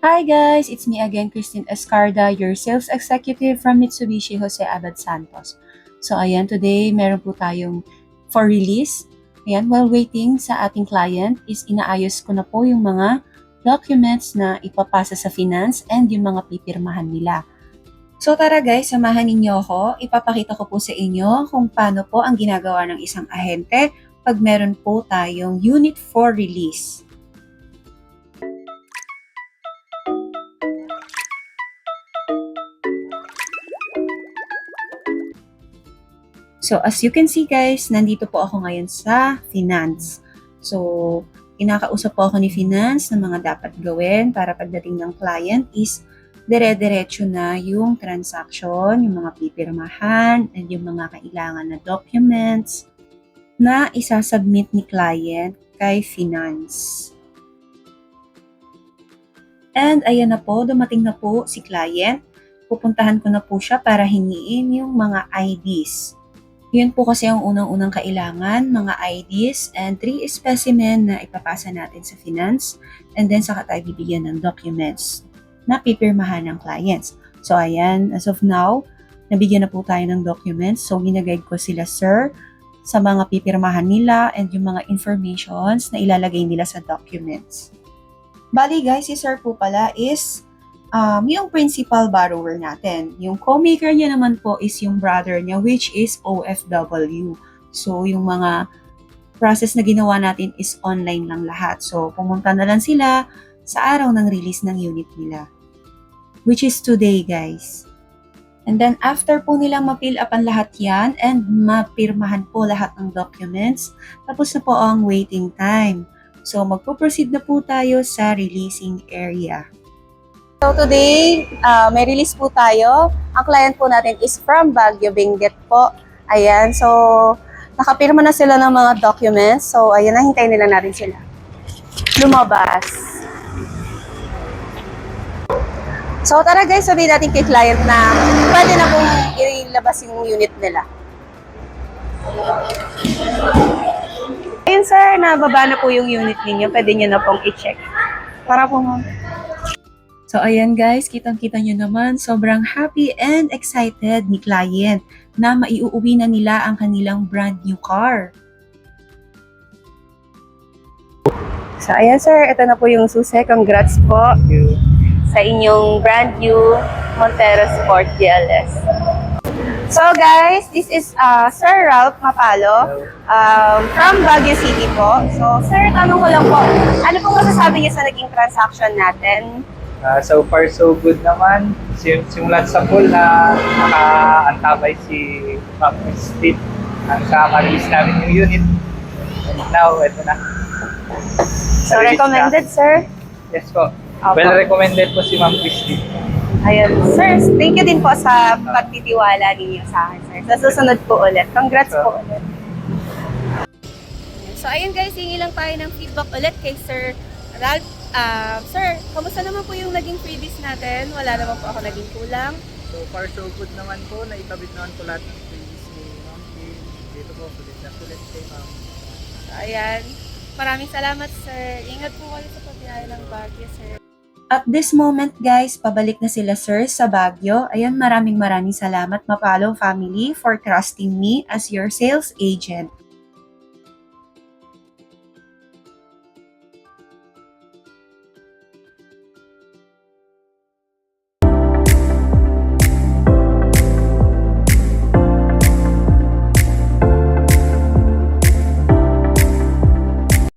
Hi guys, it's me again, Christine Escarda, your sales executive from Mitsubishi Jose Abad Santos. So ayan, today meron po tayong for release. Ayan, while waiting sa ating client is inaayos ko na po yung mga documents na ipapasa sa finance and yung mga pipirmahan nila. So tara guys, samahan ninyo ako. Ipapakita ko po sa inyo kung paano po ang ginagawa ng isang ahente pag meron po tayong unit for release. So, as you can see guys, nandito po ako ngayon sa finance. So, kinakausap po ako ni finance ng mga dapat gawin para pagdating ng client is dire-diretso na yung transaction, yung mga pipirmahan, and yung mga kailangan na documents na isasubmit ni client kay finance. And ayan na po, dumating na po si client. Pupuntahan ko na po siya para hingiin yung mga IDs. Yun po kasi ang unang-unang kailangan, mga IDs and 3 specimen na ipapasa natin sa finance and then saka tayo bibigyan ng documents na pipirmahan ng clients. So ayan, as of now, nabigyan na po tayo ng documents. So ginaguide ko sila sir sa mga pipirmahan nila and yung mga informations na ilalagay nila sa documents. Bali guys, si sir po pala is yung principal borrower natin. Yung co-maker niya naman po is yung brother niya, which is OFW. So, yung mga process na ginawa natin is online lang lahat. So, pumunta na lang sila sa araw ng release ng unit nila, which is today, guys. And then, after po nilang ma-fill up ang lahat yan and mapirmahan po lahat ng documents, tapos na po ang waiting time. So, magpo-proceed na po tayo sa releasing area. So today, may release po tayo. Ang client po natin is from Baguio, Benguet po. Ayan, so nakapirma na sila ng mga documents. So ayan, hintayin nila natin sila lumabas. So tara guys, sabihin natin kay client na pwede na pong ilabas yung unit nila. Ayun sir, nababa na po yung unit ninyo. Pwede nyo na pong i-check. Para po So ayan guys, kitang-kita nyo naman, sobrang happy and excited ni client na maiuuwi na nila ang kanilang brand new car. So ayan sir, ito na po yung susi. Congrats po sa inyong brand new Montero Sport GLS. So guys, this is Sir Ralph Mapalo from Baguio City po. So sir, tanong ko lang po, ano pong masasabi niyo sa naging transaction natin? So far, so good naman. Simulat sa pool na nakaantabay si Ma'am Christine ang ka-release namin yung unit. And now, ito na. So, recommended, sir? Yes po. Okay. Well recommended po si Ma'am Christine. Ayun. Sir, thank you din po sa pagtitiwala ninyo sa akin, sir. Sa susunod po ulit. Congrats po ulit. So, ayun guys, hingi lang tayo ng feedback ulit kay Sir Ralph. Sir, kamusta naman po yung naging freebies natin? Wala naman po ako naging kulang. So far, so good naman po. Naitabit naman po lahat ng freebies ni Ma'am Kim. Dito po, sulit na sulit kay Ma'am. So, ayan. Maraming salamat, sir. Ingat po kayo sa pagbiyahe ng Baguio, sir. At this moment, guys, pabalik na sila, sir, sa Baguio. Ayan, maraming salamat, Mapalo family, for trusting me as your sales agent.